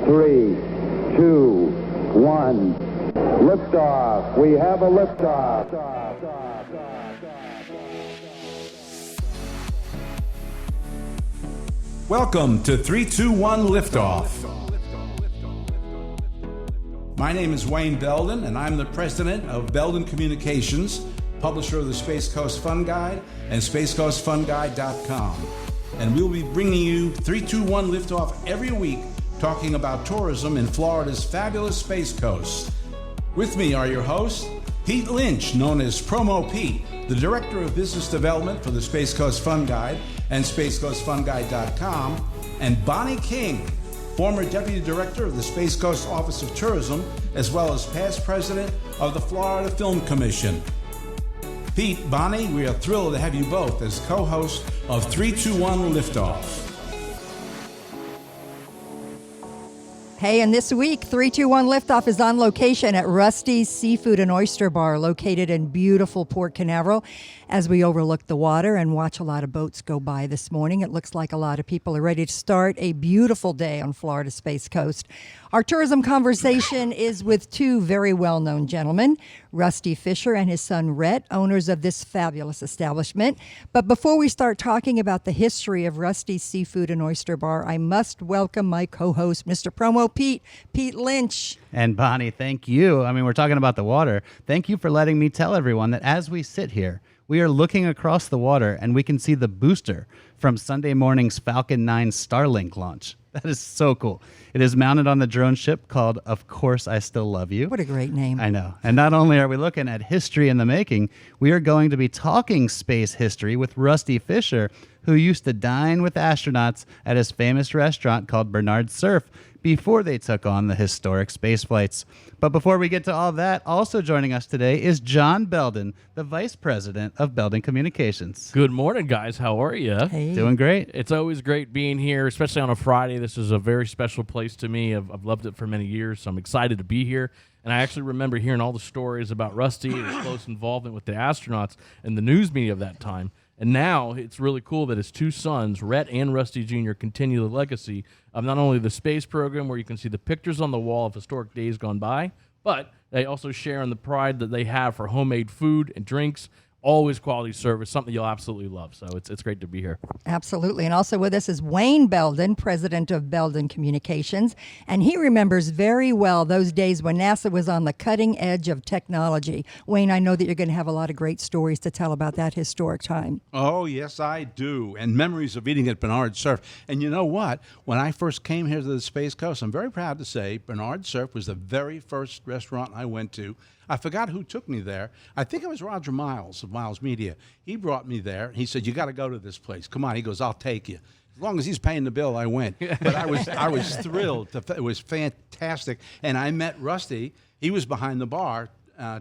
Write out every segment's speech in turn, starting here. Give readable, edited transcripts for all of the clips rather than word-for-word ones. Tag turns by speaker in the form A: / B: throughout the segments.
A: 3, 2, 1. Liftoff. We have a liftoff.
B: Welcome to 321 Liftoff. My name is Wayne Belden, and I'm the president of Belden Communications, publisher of the Space Coast Fun Guide and SpaceCoastFunGuide.com. And we'll be bringing you 321 Liftoff every week, talking about tourism in Florida's fabulous Space Coast. With me are your hosts, Pete Lynch, known as Promo Pete, the Director of Business Development for the Space Coast Fun Guide and SpaceCoastFunGuide.com, and Bonnie King, former Deputy Director of the Space Coast Office of Tourism, as well as past President of the Florida Film Commission. Pete, Bonnie, we are thrilled to have you both as co-hosts of 321 Liftoff.
C: Hey, and this week, 321 Liftoff is on location at Rusty's Seafood and Oyster Bar, located in beautiful Port Canaveral. As we overlook the water and watch a lot of boats go by this morning, it looks like a lot of people are ready to start a beautiful day on Florida's Space Coast. Our tourism conversation is with two very well-known gentlemen, Rusty Fischer and his son Rhett, owners of this fabulous establishment. But before we start talking about the history of Rusty's Seafood and Oyster Bar, I must welcome my co-host, Mr. Promo Pete, Pete Lynch.
D: And Bonnie, thank you. I mean, we're talking about the water. Thank you for letting me tell everyone that as we sit here, we are looking across the water and we can see the booster from Sunday morning's Falcon 9 Starlink launch. That is so cool. It is mounted on the drone ship called Of Course I Still Love You.
C: What a great name.
D: I know. And not only are we looking at history in the making, we are going to be talking space history with Rusty Fischer, who used to dine with astronauts at his famous restaurant called Bernard's Surf before they took on the historic space flights. But before we get to all that, also joining us today is John Belden, the Vice President of Belden Communications.
E: Good morning, guys. How are you?
C: Hey.
D: Doing great.
E: It's always great being here, especially on a Friday. This is a very special place to me. I've loved it for many years, so I'm excited to be here. And I actually remember hearing all the stories about Rusty and his close involvement with the astronauts and the news media of that time. And now it's really cool that his two sons, Rhett and Rusty Jr., continue the legacy of not only the space program, where you can see the pictures on the wall of historic days gone by, but they also share in the pride that they have for homemade food and drinks, always quality service, something you'll absolutely love. So it's great to be here.
C: Absolutely. And also with us is Wayne Belden, president of Belden Communications. And he remembers very well those days when NASA was on the cutting edge of technology. Wayne, I know that you're going to have a lot of great stories to tell about that historic time.
B: Oh, yes, I do. And memories of eating at Bernard's Surf. And you know what? When I first came here to the Space Coast, I'm very proud to say Bernard's Surf was the very first restaurant I went to. I forgot who took me there. I think it was Roger Miles of Miles Media. He brought me there. He said, "You got to go to this place. Come on." He goes, "I'll take you." As long as he's paying the bill, I went. But I was thrilled. It was fantastic. And I met Rusty. He was behind the bar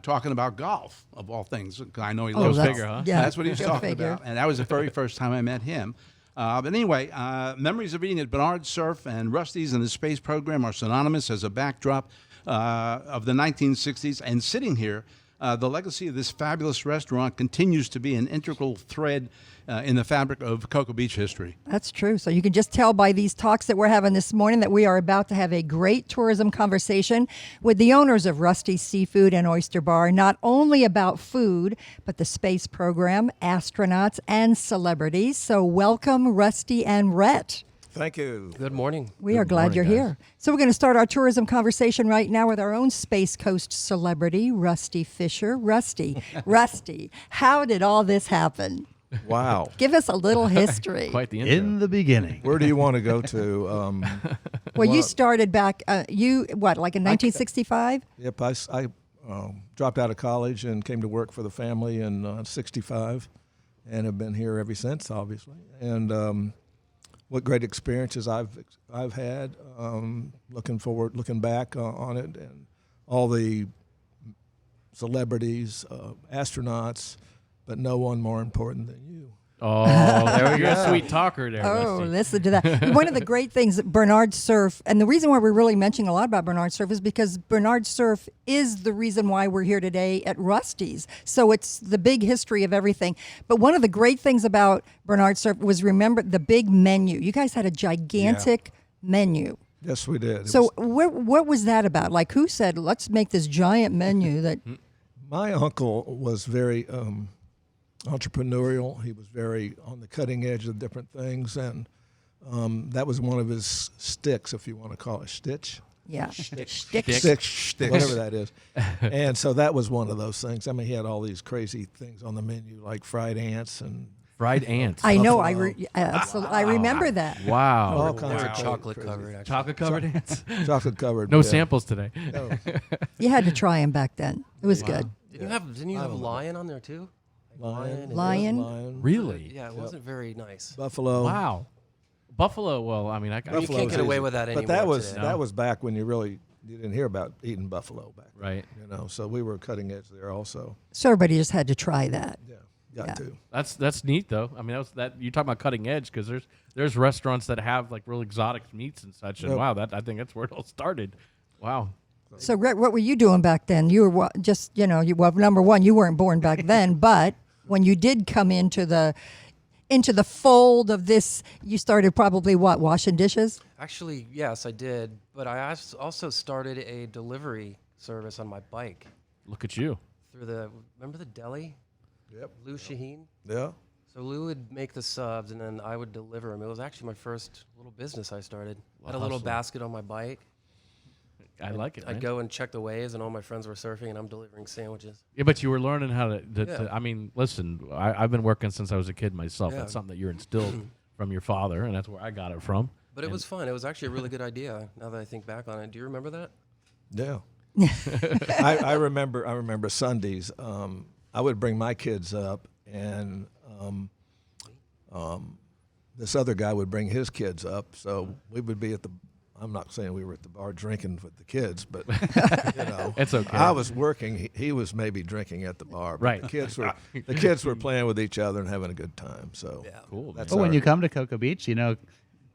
B: talking about golf, of all things. I know he loves golf.
E: Figure, huh?
C: Yeah,
B: That's what he was talking about. And that was the very first time I met him. But anyway, memories of eating at Bernard's Surf and Rusty's and the space program are synonymous as a backdrop of the 1960s. And sitting here, the legacy of this fabulous restaurant continues to be an integral thread in the fabric of Cocoa Beach history.
C: That's true. So you can just tell by these talks that we're having this morning that we are about to have a great tourism conversation with the owners of Rusty's Seafood and Oyster Bar, not only about food, but the space program, astronauts, and celebrities. So welcome, Rusty and Rhett.
F: Thank you.
G: Good morning.
C: We are glad you're here. So we're going to start our tourism conversation right now with our own Space Coast celebrity, Rusty Fischer. Rusty, how did all this happen?
F: Wow.
C: Give us a little history.
E: Quite the intro.
D: In the beginning.
F: Where do you want to go to?
C: Well, you started back, like in 1965?
F: Yep, I dropped out of college and came to work for the family in 65 and have been here ever since, obviously. And what great experiences I've had, looking back on it, and all the celebrities, astronauts, but no one more important than you.
E: Oh, there we go. Sweet talker there.
C: Oh,
E: Rusty.
C: listen to that. One of the great things that Bernard's Surf, and the reason why we're really mentioning a lot about Bernard's Surf is because Bernard's Surf is the reason why we're here today at Rusty's. So it's the big history of everything. But one of the great things about Bernard's Surf was, remember, the big menu. You guys had a gigantic menu.
F: Yes, we did.
C: So what was that about? Like, who said, let's make this giant menu that...
F: My uncle was very entrepreneurial. He was very on the cutting edge of different things, and that was one of his sticks, if you want to call it stitch.
C: Yeah.
F: Stick, whatever that is. And so that was one of those things. I mean, he had all these crazy things on the menu, like fried ants and...
E: Fried ants.
C: I know. Absolutely. I remember that.
E: Wow.
F: all kinds
G: They're
F: of
G: chocolate
F: crazy.
G: covered, actually.
E: Chocolate covered ants.
F: Chocolate covered.
E: No
F: yeah.
E: samples today.
F: No.
C: You had to try them back then. It was good.
G: Didn't you have lion on there too?
C: Lion?
E: Really?
G: Yeah, it wasn't very nice.
F: Buffalo.
E: Wow. Buffalo. Well, I mean,
G: You
F: Buffalo's
G: can't get away
F: easy.
G: with that anymore.
F: But
G: today.
F: that was back when you didn't hear about eating buffalo back then.
E: right.
F: You know, so we were cutting edge there also.
C: So everybody just had to try that.
F: Yeah, got to.
E: That's neat though. I mean, you talk about cutting edge because there's restaurants that have like real exotic meats and such. And
F: Yep.
E: wow, I think that's where it all started. Wow.
C: So, Rhett, what were you doing back then? You were number one, you weren't born back then, but when you did come into the fold of this, you started probably washing dishes?
G: Actually, yes, I did. But I also started a delivery service on my bike
E: Look at you.
G: remember the deli?
F: Yep.
G: Lou Shaheen?
F: Yeah.
G: So Lou would make the subs, and then I would deliver them. It was actually my first little business I started. I had a little
E: hustling.
G: basket on my bike.
E: I like it.
G: I'd
E: man.
G: go and check the waves, and all my friends were surfing, and I'm delivering sandwiches.
E: Yeah, but you were learning how to
G: Yeah.
E: I mean, listen, I've been working since I was a kid myself.
G: Yeah.
E: That's something that you're instilled from your father, and that's where I got it from.
G: But it was fun. It was actually a really good idea. Now that I think back on it, do you remember that?
F: Yeah. I remember Sundays. I would bring my kids up, and this other guy would bring his kids up. So we would be at the. I'm not saying we were at the bar drinking with the kids, but you know,
E: It's okay.
F: I was working. He was maybe drinking at the bar. But
E: Right.
F: The kids were playing with each other and having a good time. So
G: Yeah.
E: Cool.
F: That's
E: man.
D: But when
F: our-
D: you come to Cocoa Beach, you know,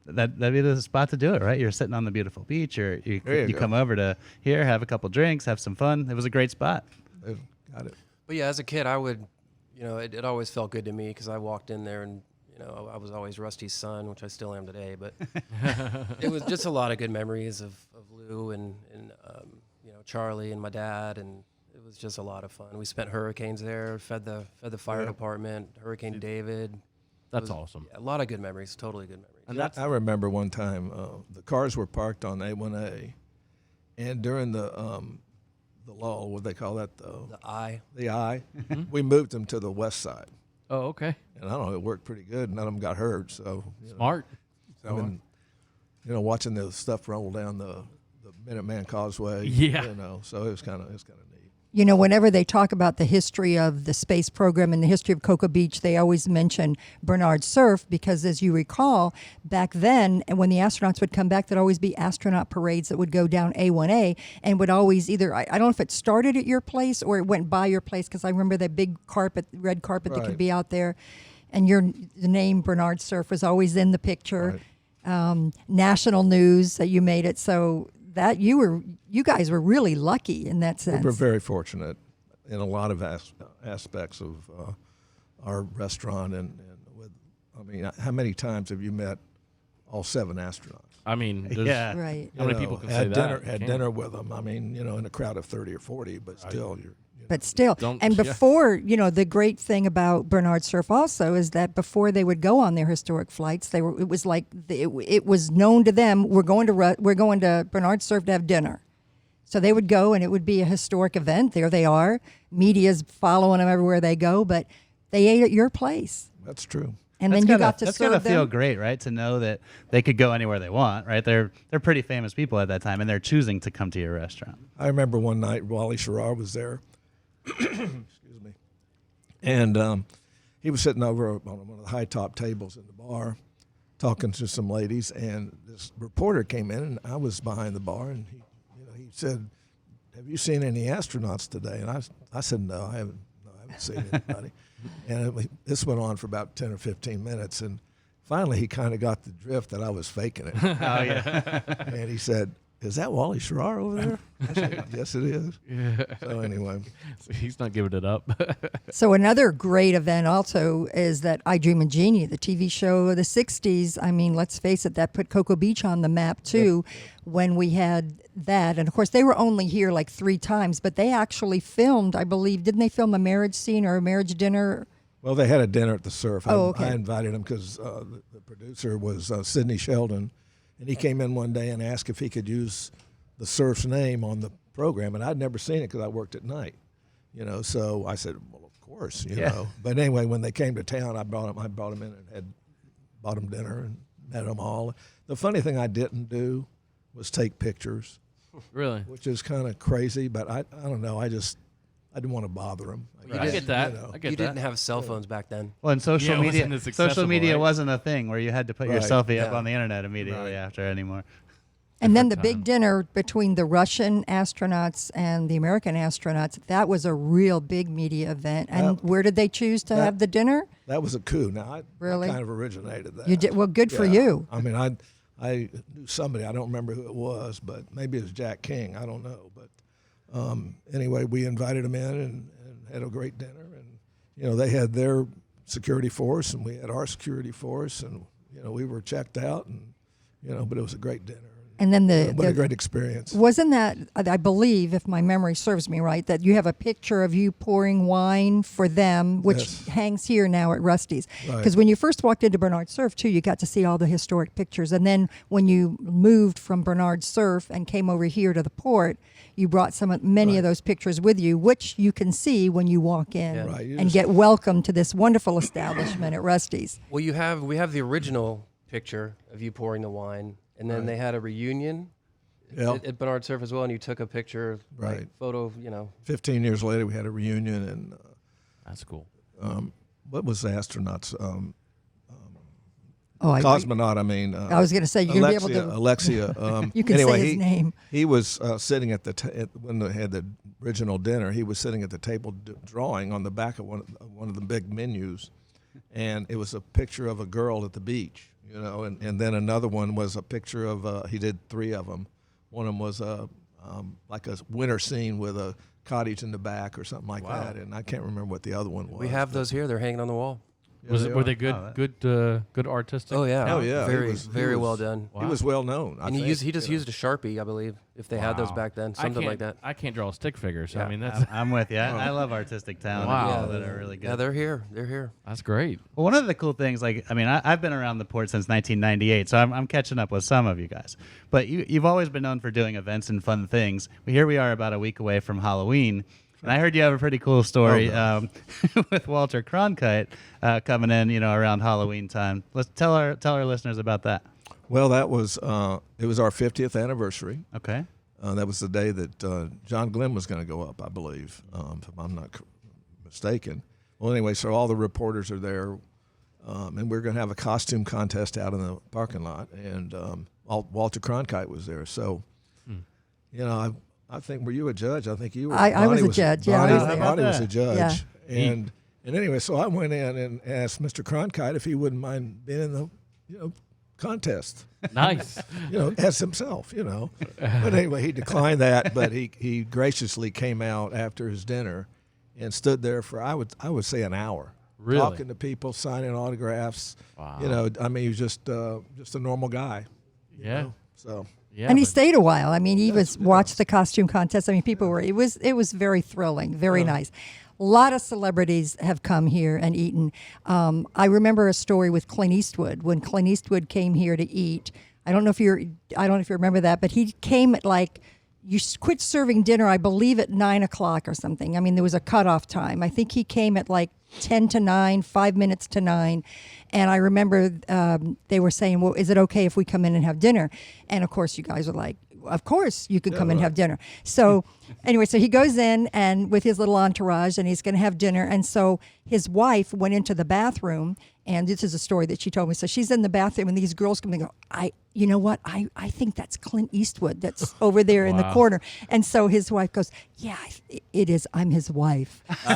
D: that'd be the spot to do it, right? You're sitting on the beautiful beach, or you
F: There you go.
D: come over to here, have a couple drinks, have some fun. It was a great spot.
F: Got it.
G: But yeah, as a kid, I would, it always felt good to me because I walked in there and, I was always Rusty's son, which I still am today. But it was just a lot of good memories of Lou and Charlie and my dad, and it was just a lot of fun. We spent hurricanes there, fed the fire department, Hurricane David.
E: That's awesome.
G: Yeah, a lot of good memories, totally good memories.
E: And
F: I remember one time the cars were parked on A1A, and during the lull, what they call that,
G: The eye.
F: the eye, we moved them to the west side.
E: Oh, okay.
F: And I don't know, it worked pretty good. None of them got hurt. So
E: Smart.
F: I mean, watching the stuff roll down the Minuteman Causeway.
E: Yeah.
F: So it was kind of neat.
C: Whenever they talk about the history of the space program and the history of Cocoa Beach, they always mention Bernard Cerf because, as you recall, back then, and when the astronauts would come back, there'd always be astronaut parades that would go down A1A and would always either, I don't know if it started at your place or it went by your place, because I remember that big red carpet that could
F: Right.
C: be out there, and the name Bernard Cerf was always in the picture. National news that you made it, so that you guys were really lucky in that sense.
F: We were very fortunate in a lot of aspects of our restaurant, how many times have you met all 7 astronauts?
E: I mean, there's,
D: Yeah.
C: Right.
E: how many people can say
F: had dinner,
E: that?
F: Had
E: Can't.
F: dinner with them. In a crowd of 30 or 40, but still,
C: But still,
E: Don't-
C: and
E: yeah.
C: before, the great thing about Bernard Cerf also is that before they would go on their historic flights, it was known to them, we're going to Bernard Cerf to have dinner. So they would go, and it would be a historic event. There they are. Media's following them everywhere they go, but they ate at your place.
F: That's true.
C: And then you got to
D: that's
C: serve
D: gotta feel
C: them.
D: great, right? To know that they could go anywhere they want, right? They're pretty famous people at that time, and they're choosing to come to your restaurant.
F: I remember one night Wally Schirra was there. Excuse me. And he was sitting over on one of the high top tables in the bar talking to some ladies, and this reporter came in, and I was behind the bar, and he said, "Have you seen any astronauts today?" And I said, "No, I haven't seen anybody." And this went on for about 10 or 15 minutes, and finally he kind of got the drift that I was faking it.
D: Oh yeah.
F: And he said, is that Wally Schrar over there? I said, yes, it is.
E: Yeah.
F: So anyway,
E: So he's not giving it up.
C: So another great event also is that I Dream of Jeannie, the TV show of the 60s. I mean, let's face it, that put Cocoa Beach on the map too when we had that. And of course, they were only here like 3 times, but they actually filmed, I believe, didn't they film a marriage scene or a marriage dinner?
F: well, they had a dinner at the Surf.
C: Okay.
F: I invited him because the producer was Sidney Sheldon, and he came in one day and asked if he could use the Surf's name on the program, and I'd never seen it because I worked at night, So I said, well, of course, you know. But anyway, when they came to town, I brought them in and had bought them dinner and met them all. The funny thing I didn't do was take pictures,
E: Really?
F: which is kind of crazy. But I don't know. I didn't want to bother them.
E: I get that. I get
G: You
E: that.
G: didn't have cell phones back then.
D: Well, and social
E: Yeah, it
D: media,
E: wasn't as
D: social
E: accessible,
D: media
E: right?
D: wasn't a thing where you had to put your
F: Right.
D: selfie up
G: Yeah.
D: on the internet immediately after anymore.
C: And then the
E: Different
C: big
E: time.
C: dinner between the Russian astronauts and the American astronauts, that was a real big media event. And
F: That-
C: where did they choose to have the dinner?
F: That was a coup. Now I
C: Really?
F: kind of originated that.
C: You did well. Good for
F: Yeah.
C: you.
F: I mean, I knew somebody. I don't remember who it was, but maybe it was Jack King. I don't know. But anyway, we invited them in and had a great dinner. And they had their security force, and we had our security force, and we were checked out, and but it was a great dinner.
C: And then
F: What a great experience.
C: wasn't that, I believe, if my memory serves me right, that you have a picture of you pouring wine for them, which
F: Yes.
C: hangs here now at Rusty's.
F: Right.
C: Because when you first walked into Bernard Surf, too, you got to see all the historic pictures. And then when you moved from Bernard Surf and came over here to the port, you brought many of those pictures with you, which you can see when you walk in
G: Yeah.
F: Right, you
C: and
F: just-
C: get welcomed to this wonderful establishment at Rusty's.
G: Well, we have the original picture of you pouring the wine, and then they had a reunion
F: Yep.
G: at Bernard Surf as well, and you took a picture,
F: Right.
G: photo,
F: 15 years later, we had a reunion, and
E: That's cool.
F: what was the astronauts?
C: Oh,
F: Cosmonaut, I mean.
C: I was going to say, you're going to be able to.
F: Alexia.
C: You can
F: anyway,
C: say his name.
F: He was sitting at when they had the original dinner. He was sitting at the table drawing on the back of one of the big menus, and it was a picture of a girl at the beach, and then another one was a picture of. He did 3 of them. One of them was like a winter scene with a cottage in the back or something like that, and I can't remember what the other one was.
G: We have those here. They're hanging on the wall.
F: Yeah,
E: Were they
F: are.
E: good artistic?
G: Oh yeah.
F: Oh, yeah.
G: Very
F: He was-
G: very well done.
F: He was well known.
G: And he just used a Sharpie, I believe, if they had those
E: Wow.
G: back then,
E: I
G: something
E: can't-
G: like that.
E: I can't draw stick figures. So, I
G: Yeah.
E: mean, that's
D: I'm with you. I love artistic talent.
E: Wow.
D: People that are really good.
G: Yeah, they're here. They're here.
E: that's great.
D: Well, one of the cool things, I've been around the port since 1998, so I'm catching up with some of you guys. But you've always been known for doing events and fun things. Well, here we are about a week away from Halloween, and I heard you have a pretty cool story with Walter Cronkite coming in, around Halloween time. Let's tell our listeners about that.
F: Well, that was it was our 50th anniversary.
D: Okay.
F: That was the day that John Glenn was going to go up, I believe, if I'm not mistaken. Well, anyway, so all the reporters are there, and we're going to have a costume contest out in the parking lot, and Walter Cronkite was there. So, I think, were you a judge? I think you were.
C: I was
F: Bonnie
C: a judge, yeah, I was there.
F: Bonnie was a judge.
C: Yeah.
F: And anyway, so I went in and asked Mr. Cronkite if he wouldn't mind being in the, contest.
E: Nice.
F: As himself, But anyway, he declined that, but he graciously came out after his dinner and stood there for, I would say, an hour.
E: Really?
F: Talking to people, signing autographs.
E: Wow.
F: He was just a normal guy.
E: Yeah.
F: So.
E: Yeah.
C: And he
E: but-
C: stayed a while. I mean, he watched the costume contest. I mean, people were. It was very thrilling, very nice. A lot of celebrities have come here and eaten. I remember a story with Clint Eastwood when Clint Eastwood came here to eat. I don't know if you remember that, but he came at you quit serving dinner, I believe, at 9:00 or something. I mean, there was a cutoff time. I think he came at 10 to 9, 5 minutes to 9. And I remember they were saying, well, is it okay if we come in and have dinner? And of course, you guys were like, of course you can come and have dinner. So anyway, so he goes in and with his little entourage and he's going to have dinner. And so his wife went into the bathroom, and this is a story that she told me. So she's in the bathroom and these girls come and go, you know what? I think that's Clint Eastwood that's over there in the
E: Wow.
C: corner. And so his wife goes, yeah, it is. I'm his wife. So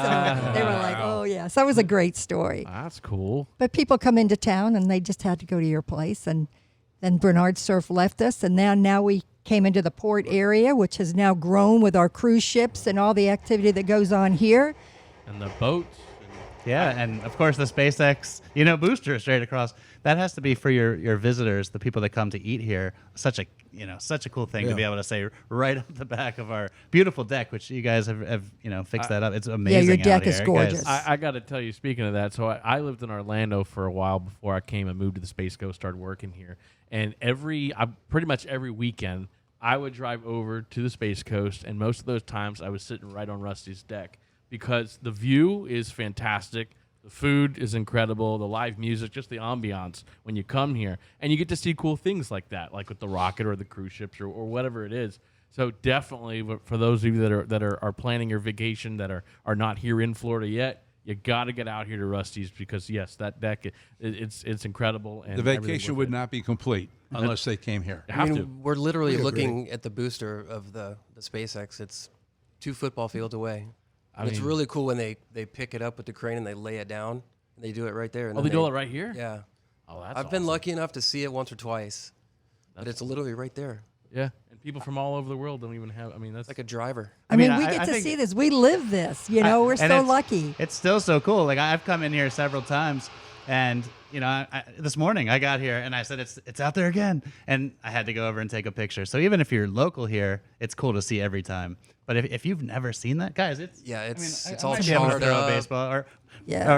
C: they were like, oh yeah. So that was a great story.
E: That's cool.
C: But people come into town and they just had to go to your place, and then Bernard Surf left us, and now we came into the port area, which has now grown with our cruise ships and all the activity that goes on here.
E: And the boats.
D: Yeah, and of course the SpaceX, booster straight across. That has to be for your visitors, the people that come to eat here. Such a cool thing to be able to say right up the back of our beautiful deck, which you guys have fixed that up. It's amazing.
C: Yeah, your deck
D: out
C: is
D: here,
C: gorgeous.
D: guys.
E: I got to tell you, speaking of that, so I lived in Orlando for a while before I came and moved to the Space Coast, started working here. And pretty much every weekend, I would drive over to the Space Coast, and most of those times I was sitting right on Rusty's deck because the view is fantastic. The food is incredible. The live music, just the ambiance when you come here. And you get to see cool things like that, like with the rocket or the cruise ships or whatever it is. So definitely for those of you that are planning your vacation that are not here in Florida yet, you got to get out here to Rusty's because, yes, that deck, it's incredible. And
B: the vacation would not be complete unless they came here.
G: We're literally looking at the booster of the SpaceX. It's 2 football fields away. It's really cool when they pick it up with the crane and they lay it down. And they do it right there. And
E: they do it right here?
G: Yeah.
E: Oh, that's
G: I've been lucky enough to see it once or twice, but it's literally right there.
E: Yeah, and people from all over the world don't even have. That's
G: like a driver.
C: I mean, we get to see this. We live this. We're so lucky.
D: It's still so cool. Like I've come in here several times, and this morning I got here and I said it's out there again, and I had to go over and take a picture. So even if you're local here, it's cool to see every time. But if you've never seen that, guys, it's
G: all
D: might be able to
G: charred
D: throw
G: up.
D: a baseball or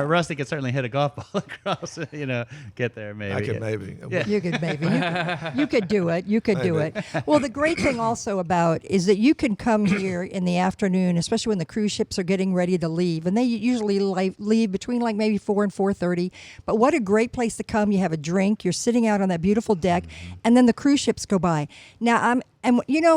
D: Rusty could certainly hit a golf ball across. Get there maybe.
F: I could maybe.
D: Yeah.
C: You could maybe. You could do it. You could do it. Well, the great thing also about is that you can come here in the afternoon, especially when the cruise ships are getting ready to leave, and they usually leave between like maybe 4 and 4:30. But what a great place to come! You have a drink. You're sitting out on that beautiful deck, and then the cruise ships go by. Now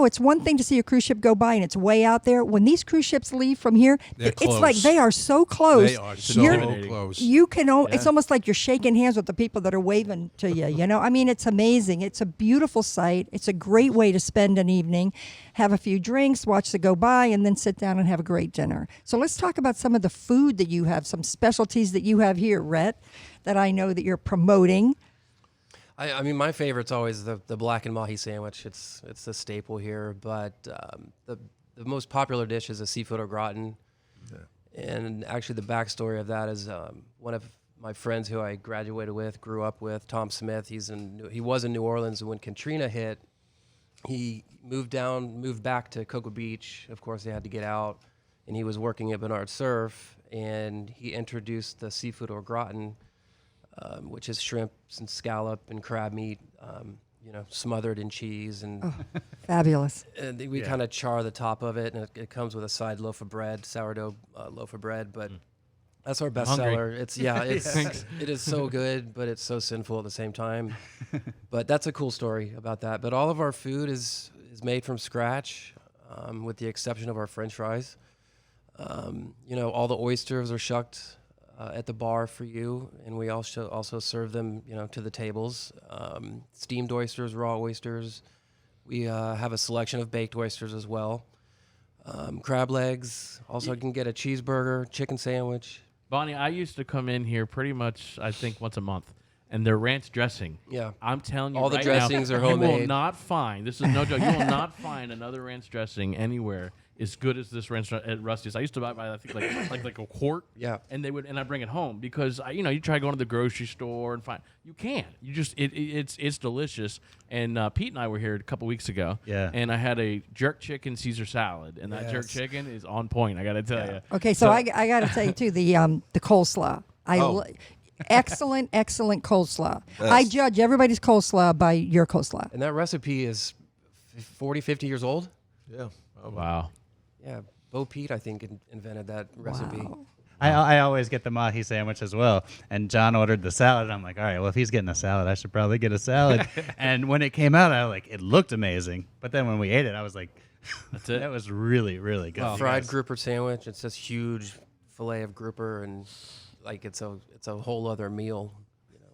C: it's one thing to see a cruise ship go by and it's way out there. When these cruise ships leave from here, it's like they are so close.
B: They are so close.
C: You can. It's almost like you're shaking hands with the people that are waving to you. It's amazing. It's a beautiful sight. It's a great way to spend an evening, have a few drinks, watch the go by, and then sit down and have a great dinner. So let's talk about some of the food that you have, some specialties that you have here, Rhett, that I know that you're promoting.
G: I mean, my favorite's always the black and mahi sandwich. It's a staple here, but the most popular dish is a seafood au gratin. Yeah. And actually, the backstory of that is one of my friends who I graduated with, grew up with, Tom Smith. He was in New Orleans, and when Katrina hit, he moved back to Cocoa Beach. Of course, they had to get out, and he was working at Bernard Surf, and he introduced the seafood au gratin. Which is shrimps and scallop and crab meat, smothered in cheese. And
C: fabulous.
G: And we kind of char the top of it, and it comes with a side loaf of bread, sourdough loaf of bread. But that's our best seller. It is so good, but it's so sinful at the same time. But that's a cool story about that. But all of our food is made from scratch, with the exception of our French fries. All the oysters are shucked at the bar for you, and we also serve them, to the tables. Steamed oysters, raw oysters. We have a selection of baked oysters as well. Crab legs. Also, you can get a cheeseburger, chicken sandwich.
E: Bonnie, I used to come in here pretty much, I think, once a month, and their ranch dressing.
G: Yeah,
E: I'm telling you,
G: all the dressings are homemade.
E: You will not find. This is no joke. You will not find another ranch dressing anywhere as good as this ranch at Rusty's. I used to buy I think like a quart.
G: Yeah.
E: And I bring it home because you try going to the grocery store and find you can't. You just it's delicious. And Pete and I were here a couple weeks ago.
D: Yeah.
E: And I had a jerk chicken Caesar salad, and that jerk chicken is on point. I got to tell you.
C: Okay, so I got to tell you too the coleslaw. Excellent coleslaw.
F: Yes.
C: I judge everybody's coleslaw by your coleslaw.
G: And that recipe is 40, 50 years old.
F: Yeah.
E: Wow.
G: Yeah, Bo Peep, I think, invented that recipe.
C: Wow.
D: I always get the mahi sandwich as well. And John ordered the salad. And I'm like, all right, well, if he's getting a salad, I should probably get a salad. And when it came out, it looked amazing. But then when we ate it, I was like,
E: that's it.
D: That was really, really good.
G: Fried grouper sandwich. It's this huge fillet of grouper, and it's a whole other meal.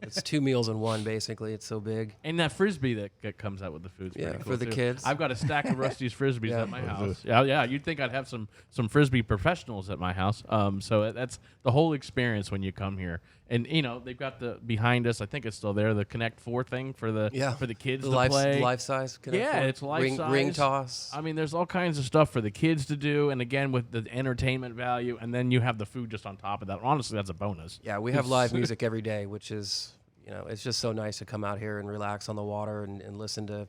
G: It's 2 meals in one, basically. It's so big.
E: And that Frisbee that comes out with the food.
G: Yeah,
E: cool
G: for the
E: too.
G: kids.
E: I've got a stack of Rusty's Frisbees at my house. Yeah, you'd think I'd have some Frisbee professionals at my house. So that's the whole experience when you come here And they've got the behind us. I think it's still there. The Connect 4 thing for the kids to play.
G: Life size.
E: It's life size.
G: Ring toss.
E: I mean, there's all kinds of stuff for the kids to do, and again with the entertainment value, and then you have the food just on top of that. Honestly, that's a bonus.
G: Yeah, we have live music every day, which is it's just so nice to come out here and relax on the water and listen to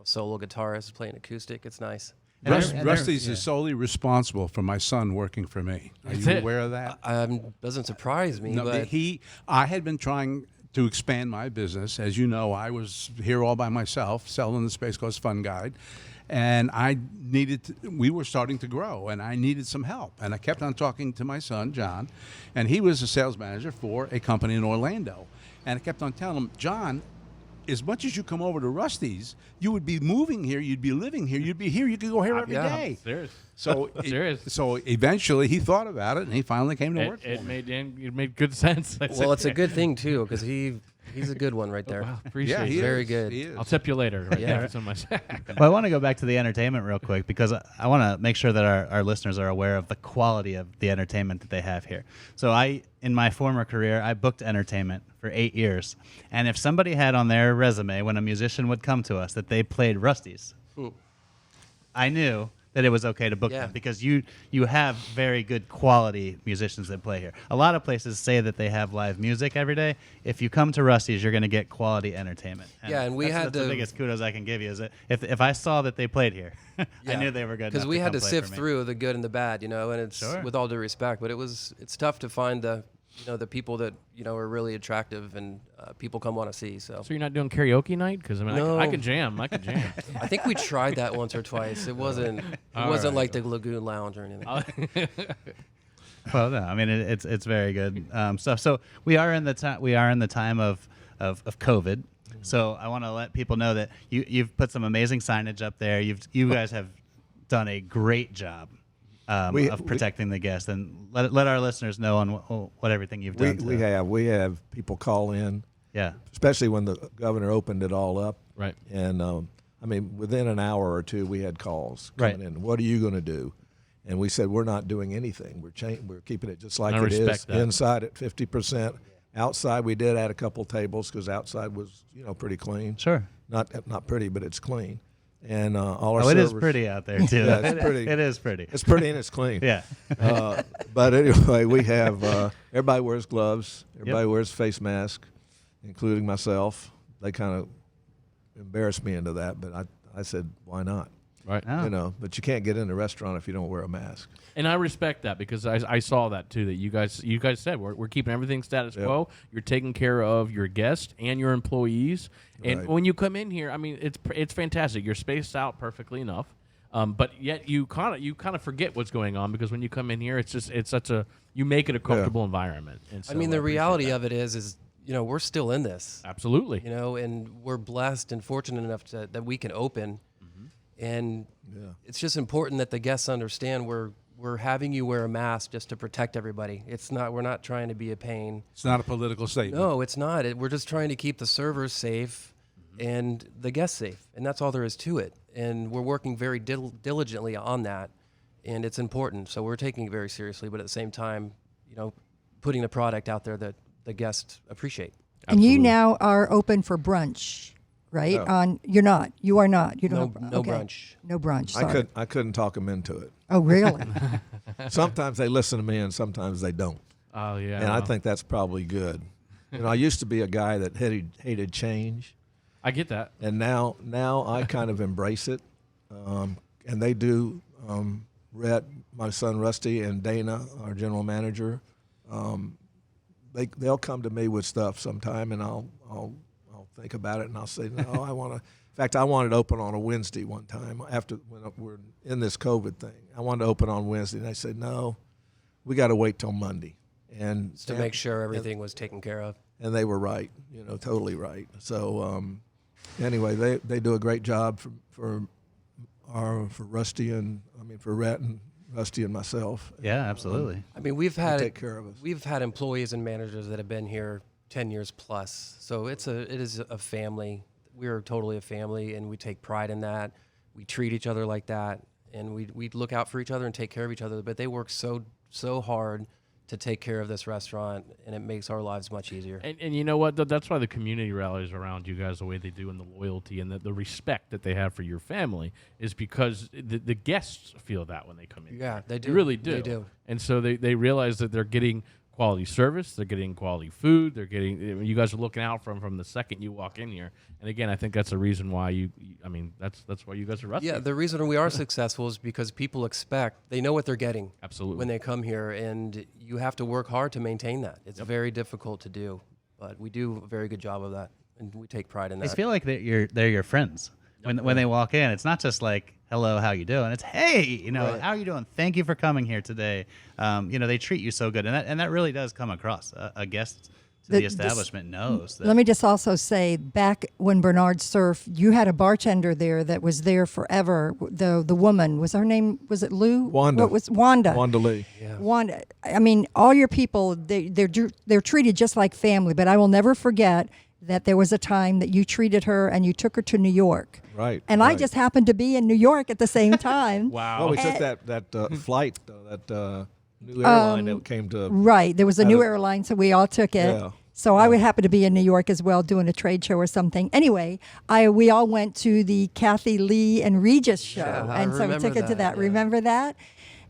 G: solo guitarists playing acoustic. It's nice.
B: Rusty's is solely responsible for my son working for me. Are you aware of that?
G: Doesn't surprise me.
B: No,
G: but
B: I had been trying to expand my business. As you know, I was here all by myself selling the Space Coast Fun Guide, and we were starting to grow, and I needed some help. And I kept on talking to my son, John, and he was a sales manager for a company in Orlando. And I kept on telling him, John, as much as you come over to Rusty's, you would be moving here, you'd be living here, you'd be here, you could go here every day.
E: Serious.
B: So,
E: Serious.
B: So eventually he thought about it, and he finally came to work for me.
E: It made good sense.
G: Well, it's a good thing, too, because he's a good one right there.
E: Wow, appreciate it.
G: He's very good.
B: He is.
E: I'll tip you later. Right
G: Yeah.
E: there. It's on my
D: Well, I want to go back to the entertainment real quick because I want to make sure that our listeners are aware of the quality of the entertainment that they have here. So in my former career, I booked entertainment for 8 years. And if somebody had on their resume when a musician would come to us that they played Rusty's, I knew that it was okay to book them because you have very good quality musicians that play here. A lot of places say that they have live music every day. If you come to Rusty's, you're going to get quality entertainment.
G: And
D: that's the biggest kudos I can give you is that if I saw that they played here, I knew they were good.
G: Because we had to sift through the good and the bad, and it's with all due respect, but it's tough to find the people that are really attractive and people want to see. So
E: you're not doing karaoke night? Because
G: No.
E: I can jam. I
G: I think we tried that once or twice. It wasn't like the Lagoon Lounge or anything.
D: Well, no, I mean it's very good stuff. So we are in the time of COVID. So I want to let people know that you've put some amazing signage up there. You guys have done a great job of protecting the guests, and let our listeners know on what everything you've done.
F: We have people call in.
D: Yeah.
F: Especially when the governor opened it all up.
E: Right.
F: And within an hour or two, we had calls coming in. What are you going to do? And we said, we're not doing anything. We're keeping it just like it is.
E: That.
F: Inside at 50%. Outside, we did add a couple tables because outside was pretty clean.
D: Sure.
F: Not pretty, but it's clean. And all our servers,
D: it is pretty out there too.
F: Yeah, it's pretty.
D: It is pretty.
F: It's pretty and it's clean.
D: Yeah.
F: But anyway, we have everybody wears gloves. Everybody wears face mask, including myself. They kind of embarrassed me into that, but I said, why not?
E: Right.
D: Oh.
F: But you can't get in a restaurant if you don't wear a mask.
E: And I respect that because I saw that too. That you guys said we're keeping everything status quo. You're taking care of your guests and your employees. And when you come in here, I mean, it's fantastic. You're spaced out perfectly enough, but yet you kind of forget what's going on because when you come in here, you make it a comfortable environment. And so
G: the reality of it is we're still in this.
E: Absolutely.
G: And we're blessed and fortunate enough that we can open. And it's just important that the guests understand we're having you wear a mask just to protect everybody. We're not trying to be a pain.
B: It's not a political statement.
G: No, it's not. We're just trying to keep the servers safe and the guests safe, and that's all there is to it. And we're working very diligently on that, and it's important. So we're taking it very seriously, but at the same time, putting the product out there that the guests appreciate.
C: And you now are open for brunch. Right?
F: No.
C: You're not. You are not. You don't.
G: No brunch.
C: No brunch. Sorry.
F: I couldn't talk them into it.
C: Oh, really?
F: Sometimes they listen to me, and sometimes they don't.
E: Oh yeah.
F: And I think that's probably good. I used to be a guy that hated change.
E: I get that.
F: And now I kind of embrace it. And they do. Rhett, my son Rusty, and Dana, our general manager, they'll come to me with stuff sometime, and I'll think about it, and I'll say, no, I want to. In fact, I wanted to open on a Wednesday one time when we're in this COVID thing. I wanted to open on Wednesday, and they said, no, we got to wait till Monday. And
G: to make sure everything was taken care of.
F: And they were right, totally right. So anyway, they do a great job for Rusty for Rhett and Rusty and myself.
D: Yeah, absolutely.
G: We've had
F: take care of us.
G: We've had employees and managers that have been here 10 years plus. So it is a family. We are totally a family, and we take pride in that. We treat each other like that, and we look out for each other and take care of each other. But they work so hard to take care of this restaurant, and it makes our lives much easier.
E: And you know what? That's why the community rallies around you guys the way they do, and the loyalty and the respect that they have for your family is because the guests feel that when they come in.
G: Yeah, they do.
E: They really do.
G: They do.
E: And so they realize that they're getting quality service, they're getting quality food, they're getting. You guys are looking out from the second you walk in here. And again, I think that's the reason why that's why you guys are Rusty.
G: Yeah, the reason we are successful is because people they know what they're getting.
E: Absolutely.
G: When they come here, and you have to work hard to maintain that. It's very difficult to do, but we do a very good job of that, and we take pride in that.
D: I feel like they're your friends when they walk in. It's not just like, hello, how you doing? It's, hey,
G: Right.
D: how are you doing? Thank you for coming here today. They treat you so good, and that really does come across. A guest to the establishment knows that.
C: Let me just also say, back when Bernard Surf, you had a bartender there that was there forever. The woman, was it Lou?
F: Wanda.
C: What was Wanda?
F: Wanda Lee.
G: Yeah.
C: Wanda. I mean, all your people, they're treated just like family. But I will never forget that there was a time that you treated her and you took her to New York.
F: Right.
C: And I
F: right.
C: just happened to be in New York at the same time.
E: Wow.
F: Well, we took that flight, that new airline that came to.
C: Right. There was a
F: Out
C: new
F: of-
C: airline, so we all took it.
F: Yeah.
C: So I would happen to be in New York as well, doing a trade show or something. Anyway, we all went to the Kathy Lee and Regis show,
G: Yeah, I
C: and so we
G: remember
C: took it to
G: that,
C: that.
G: yeah.
C: Remember that?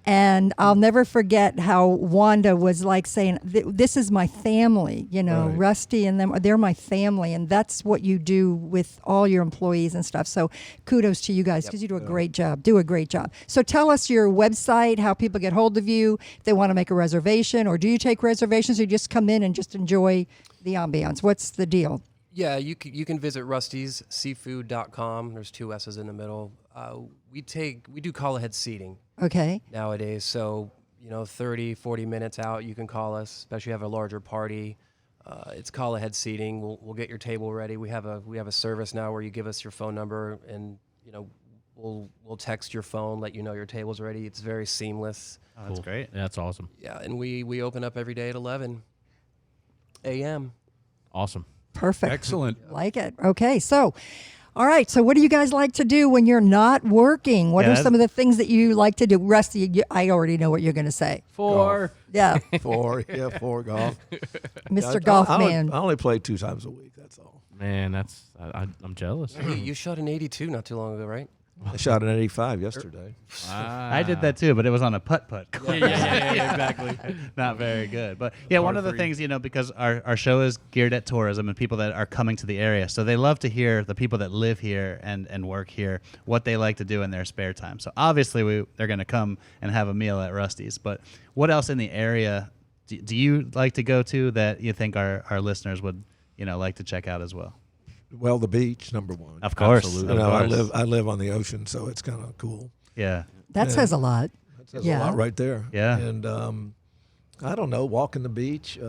C: And I'll never forget how Wanda was like saying, "This is my family."
F: Right.
C: Rusty and them—they're my family, and that's what you do with all your employees and stuff. So kudos to you guys because you do a great job. Do a great job. So tell us your website, how people get hold of you if they want to make a reservation, or do you take reservations, or you just come in and just enjoy the ambiance? What's the deal?
G: Yeah, you can visit rustysseafood.com. There's 2 S's in the middle. We do call ahead seating
C: Okay.
G: nowadays. So, 30, 40 minutes out, you can call us, especially if you have a larger party. It's call ahead seating. We'll get your table ready. We have a service now where you give us your phone number, and we'll text your phone, let you know your table's ready. It's very seamless.
D: Oh, that's great.
E: Yeah, that's awesome.
G: Yeah, and we open up every day at 11 a.m.
E: Awesome.
C: Perfect.
B: Excellent.
C: Like it. Okay. So, all right. So, what do you guys like to do when you're not working? What
D: Yeah,
C: are some of the things that you like to do? Rusty, I already know what you're going to say.
E: Four.
C: Yeah.
F: 4 golf.
C: Mr. Golf Man.
F: I only play 2 times a week. That's all.
E: Man, I'm jealous.
G: You shot an 82 not too long ago, right?
F: I shot an 85 yesterday.
D: I did that too, but it was on a putt-putt.
E: Yeah, exactly.
D: Not very good. But yeah, one of the things, because our show is geared at tourism and people that are coming to the area. So they love to hear the people that live here and work here, what they like to do in their spare time. So obviously they're going to come and have a meal at Rusty's. But what else in the area do you like to go to that you think our listeners would, like to check out as well?
F: Well, the beach, number one.
D: Of course.
E: Absolutely.
F: I live on the ocean, so it's kind of cool.
D: Yeah.
C: That says a lot.
F: That says
C: Yeah.
F: a lot right there.
D: Yeah.
F: And I don't know, walking the beach.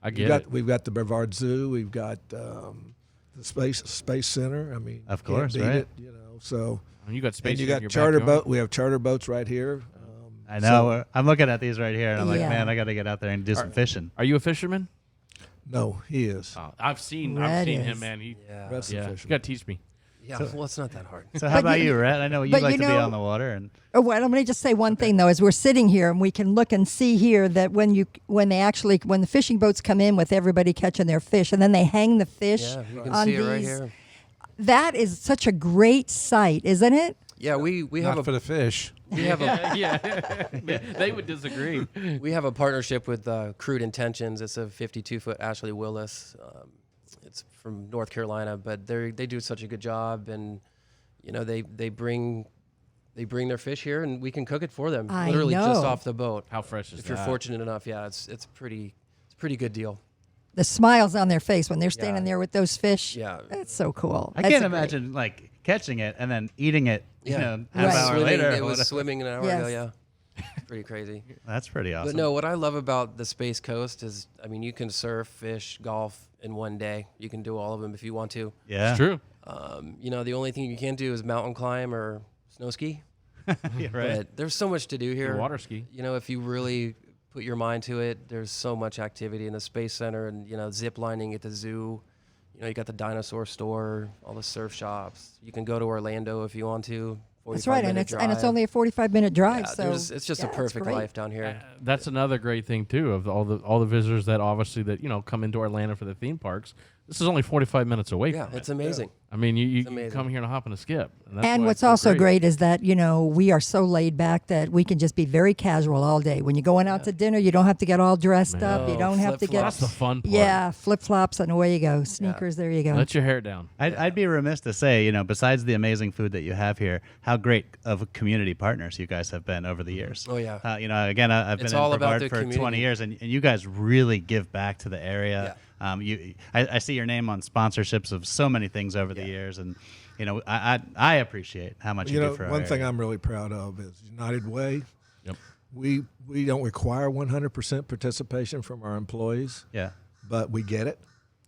E: I get it.
F: We've got the Brevard Zoo. We've got the Space Center. I mean,
D: Of
F: can't
D: course,
F: beat
D: right.
F: it, So
E: And you got space.
F: and you
E: in
F: got
E: your
F: charter
E: backyard.
F: boat. We have charter boats right here.
D: I know. I'm looking at these right here, and I'm like,
C: Yeah.
D: man, I got to get out there and do some fishing.
E: Are you a fisherman?
F: No, he is.
E: I've seen
C: Red
E: him,
C: is.
E: man.
G: Yeah.
F: Rest
E: Yeah,
F: of
E: you
F: fishermen.
E: got to teach me.
G: Yeah, well, it's not that hard.
D: So how about you, Rhett? I know you
C: but
D: like
C: you
D: to be
C: know-
D: on the water, and
C: Oh, well, let me just say one thing though. As we're sitting here, and we can look and see here that when the fishing boats come in with everybody catching their fish, and then they hang the fish
G: Yeah, you can
C: on
G: see it
C: these.
G: right here.
C: That is such a great sight, isn't it?
G: Yeah, we have
B: Not for the fish.
G: we have a
E: Yeah, they would disagree.
G: we have a partnership with Crude Intentions. It's a 52-foot Ashley Willis. It's from North Carolina, but they do such a good job, and they bring their fish here, and we can cook it for them,
C: I
G: literally just
C: know.
G: off the boat.
E: How fresh is
G: If
E: that?
G: you're fortunate enough, yeah, it's a pretty good deal.
C: The smiles on their face when they're standing
G: Yeah.
C: there with those fish.
G: Yeah.
C: That's so cool.
D: I
C: That's
D: can't
C: a great-
D: imagine like catching it and then eating it.
G: Yeah,
D: half
C: Right.
D: hour
G: swimming,
D: later.
G: it
D: or
G: was
D: whatever.
G: swimming an hour
C: Yes.
G: ago. Yeah, pretty crazy.
D: That's pretty awesome.
G: But no, what I love about the Space Coast is, you can surf, fish, golf in one day. You can do all of them if you want to.
D: Yeah,
E: It's true.
G: The only thing you can't do is mountain climb or snow ski.
D: Yeah, right.
G: But there's so much to do here.
E: Your water ski.
G: If you really put your mind to it, there's so much activity in the Space Center, and zip lining at the zoo. You got the dinosaur store, all the surf shops. You can go to Orlando if you want to,
C: That's right, and it's only a 45-minute drive.
G: Yeah,
C: so
G: it's just a perfect life down here.
E: That's another great thing too of all the visitors that obviously that come into Orlando for the theme parks. This is only 45 minutes away.
G: Yeah,
E: from
G: it's amazing.
E: I mean, you come here and hop and a skip.
C: And what's also great is that, we are so laid back that we can just be very casual all day. When you're going out to dinner, you don't have to get all dressed up. You don't have to get...
E: That's the fun part.
C: Yeah, flip-flops and away you go. Sneakers, there you go.
E: Let your hair down.
D: I'd be remiss to say, besides the amazing food that you have here, how great of community partners you guys have been over the years.
G: Oh, yeah.
D: Again, I've been in Brevard for 20 years, and you guys really give back to the area. Yeah. I see your name on sponsorships of so many things over the years, and I appreciate how much you do for our
F: one thing
D: area.
F: I'm really proud of is United Way.
E: Yep.
F: We don't require 100% participation from our employees.
D: Yeah.
F: But we get it.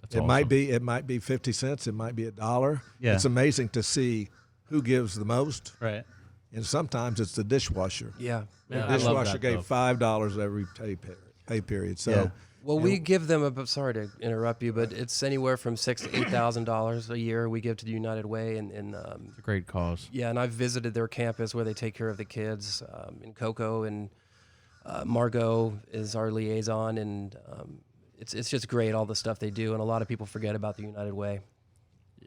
E: That's
F: it
E: awesome.
F: might be 50 cents, it might be $1.
D: Yeah.
F: It's amazing to see who gives the most.
D: Right.
F: And sometimes it's the dishwasher.
G: Yeah.
F: The
E: I love
F: dishwasher
E: that,
F: gave
E: though.
F: $5 every pay period. So.
D: Yeah.
G: Well, we give them sorry to interrupt you, but it's anywhere from $6,000 to $8,000 a year we give to the United Way, and
E: It's a great cause.
G: yeah, and I've visited their campus where they take care of the kids in Cocoa, and Margot is our liaison, and it's just great all the stuff they do, and a lot of people forget about the United Way.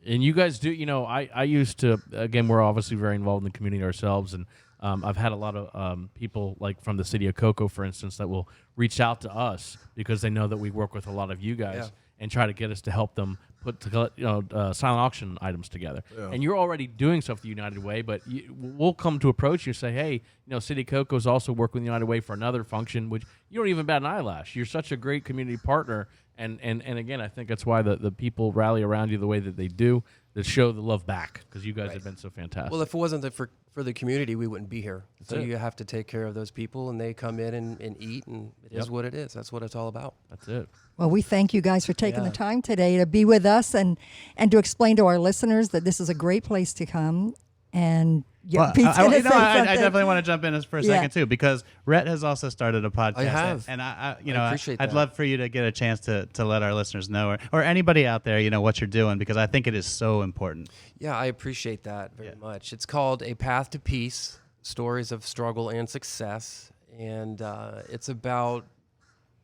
E: And you guys do, I used to, again, we're obviously very involved in the community ourselves, and I've had a lot of people, like from the city of Cocoa, for instance, that will reach out to us because they know that we work with a lot of you guys and try to get us to help them put silent auction items together. Yeah. And you're already doing stuff with the United Way, but we'll come to approach you and say, hey, City of Cocoa is also working with the United Way for another function, which you don't even bat an eyelash. You're such a great community partner. And again, I think that's why the people rally around you the way that they do, to show the love back, because you guys have been so fantastic.
G: Well, if it wasn't for the community, we wouldn't be here. So you have to take care of those people, and they come in and eat, and it is what it is. That's what it's all about.
E: That's it.
C: Well, we thank you guys for taking the time today to be with us and to explain to our listeners that this is a great place to come. And Pete's
D: I
C: gonna say something.
D: definitely want to jump in for a second too, because Rhett has also started a podcast.
G: I have,
D: and I
G: appreciate that.
D: I'd love for you to get a chance to let our listeners know, or anybody out there, what you're doing, because I think it is so important.
G: Yeah, I appreciate that very much. It's called A Path to Peace: Stories of Struggle and Success, and it's about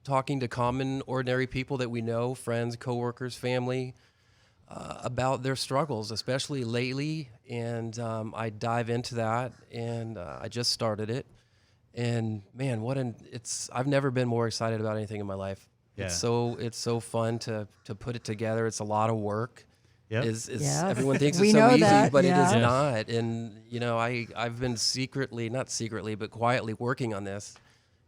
G: talking to common, ordinary people that we know, friends, coworkers, family, about their struggles, especially lately. And I dive into that, and I just started it. And man, I've never been more excited about anything in my life. Yeah. It's so fun to put it together. It's a lot of work.
D: Yep.
G: Everyone thinks
C: We
G: it's so
C: know
G: easy,
C: that,
G: but
C: yeah.
G: it is not. And I've been not secretly, but quietly working on this,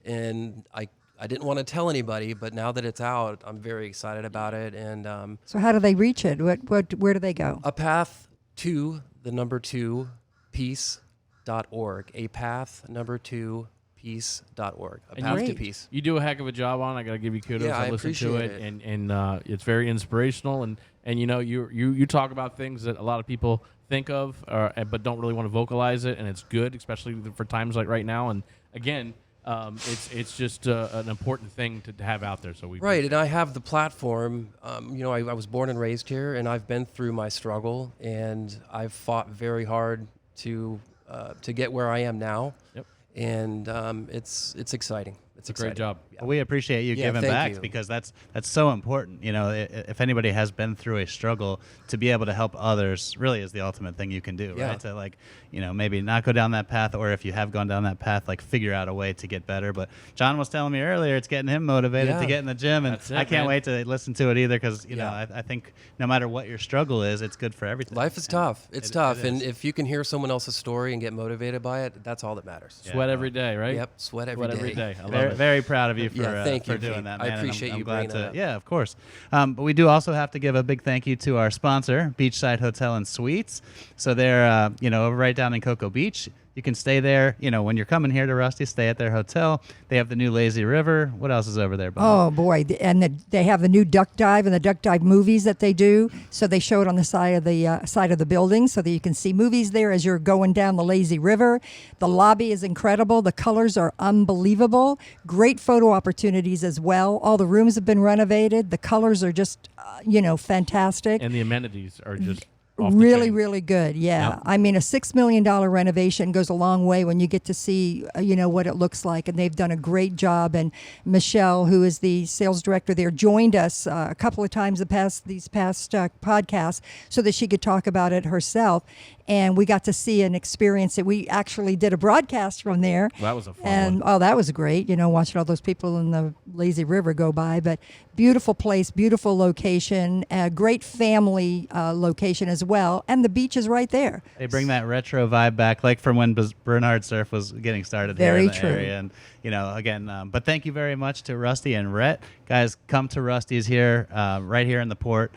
G: and I didn't want to tell anybody, but now that it's out, I'm very excited about it. And
C: So how do they reach it? Where do they go?
G: A path to the number 2 peace.org. A path number 2 peace.org. A path to peace.
E: You do a heck of a job on it. I got to give you kudos.
G: Yeah, I
E: listened to
G: appreciate
E: it, and it's very inspirational. And you talk about things that a lot of people think of, but don't really want to vocalize it, and it's good, especially for times like right now. And again, it's just an important thing to have out there. So
G: and I have the platform. I was born and raised here, and I've been through my struggle, and I've fought very hard to get where I am now. Yep. And it's exciting. It's
E: a great job.
D: Well, we appreciate you giving back, because that's so important. If anybody has been through a struggle, to be able to help others really is the ultimate thing you can do, right? To maybe not go down that path, or if you have gone down that path, figure out a way to get better. But John was telling me earlier, it's getting him motivated to get in the gym, and I can't wait to listen to it either, because I think no matter what your struggle is, it's good for everything.
G: Life is tough. It's tough, and if you can hear someone else's story and get motivated by it, that's all that matters.
E: Sweat every day, right?
G: Yep, sweat every day.
E: I love
D: it. Very proud of you for
G: thank you,
D: doing
G: Pete.
D: that, man.
G: I appreciate you bringing that up.
D: Yeah, of course. But we do also have to give a big thank you to our sponsor, Beachside Hotel and Suites. So they're over right down in Cocoa Beach. You can stay there. When you're coming here to Rusty, stay at their hotel. They have the new Lazy River. What else is over there, Bob?
C: Oh boy! And they have the new duck dive and the duck dive movies that they do. So they show it on the side of the building, so that you can see movies there as you're going down the Lazy River. The lobby is incredible. The colors are unbelievable. Great photo opportunities as well. All the rooms have been renovated. The colors are just fantastic.
E: And the amenities are just. off the
C: Really,
E: chain.
C: really good. Yeah.
E: Yep.
C: I mean, a $6 million renovation goes a long way when you get to see, what it looks like. And they've done a great job. And Michelle, who is the sales director there, joined us a couple of times these past podcasts so that she could talk about it herself. And we got to see and experience it. We actually did a broadcast from there.
E: That was a fun
C: And,
E: one.
C: oh, that was great, watching all those people in the lazy river go by. But beautiful place, beautiful location, great family location as well. And the beach is right there.
D: They bring that retro vibe back, like from when Bernard Surf was getting started here
C: Very
D: in the
C: true.
D: area. And, again, but thank you very much to Rusty and Rhett. Guys, come to Rusty's here, right here in the port.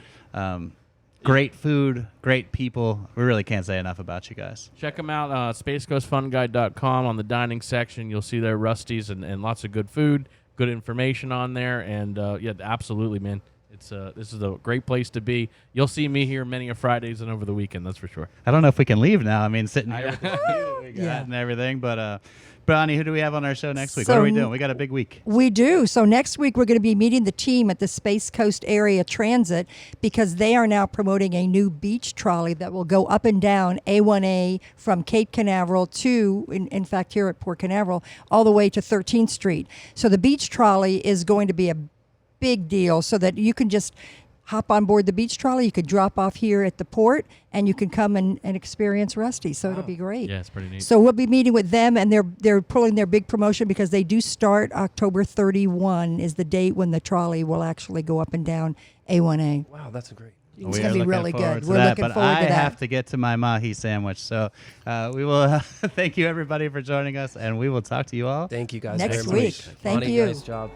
D: Great food, great people. We really can't say enough about you guys.
E: Check them out, spacecoastfunguide.com. On the dining section, you'll see their Rusties and lots of good food, good information on there. And, absolutely, man. This is a great place to be. You'll see me here many a Fridays and over the weekend, that's for sure.
D: I don't know if we can leave now. I mean, sitting here with the view that we got
C: Yeah.
D: and everything. But, Bonnie, who do we have on our show next week? What
C: So-
D: are we doing? We got a big week.
C: We do. So next week we're going to be meeting the team at the Space Coast Area Transit because they are now promoting a new beach trolley that will go up and down A1A from Cape Canaveral to, in fact, here at Port Canaveral, all the way to 13th Street. So the beach trolley is going to be a big deal so that you can just hop on board the beach trolley. You could drop off here at the port and you can come and experience Rusty. So it'll be great.
E: Yeah, it's pretty neat.
C: So we'll be meeting with them, and they're pulling their big promotion because they do start October 31 is the date when the trolley will actually go up and down A1A.
G: Wow, that's a great.
C: It's
D: We
C: going
D: are
C: to be
D: looking
C: really
D: forward
C: good.
D: to
C: We're
D: that,
C: looking
D: but
C: forward
D: I
C: to that.
D: have to get to my mahi sandwich. So we will thank you, everybody, for joining us, and we will talk to you all
G: Thank you guys
C: Next
G: very
C: week.
G: much.
C: Thank
G: Bonnie,
C: you.
G: Nice job.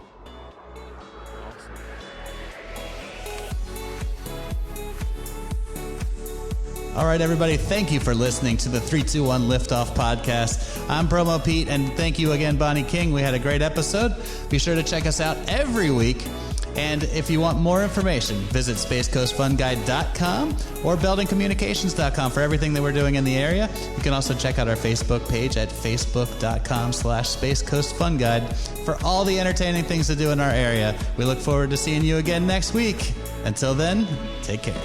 D: All right, everybody, thank you for listening to the 321 Liftoff podcast. I'm Promo Pete, and thank you again, Bonnie King. We had a great episode. Be sure to check us out every week. And if you want more information, visit spacecoastfunguide.com or beldencommunications.com for everything that we're doing in the area. You can also check out our Facebook page at facebook.com/spacecoastfunguide for all the entertaining things to do in our area. We look forward to seeing you again next week. Until then, take care.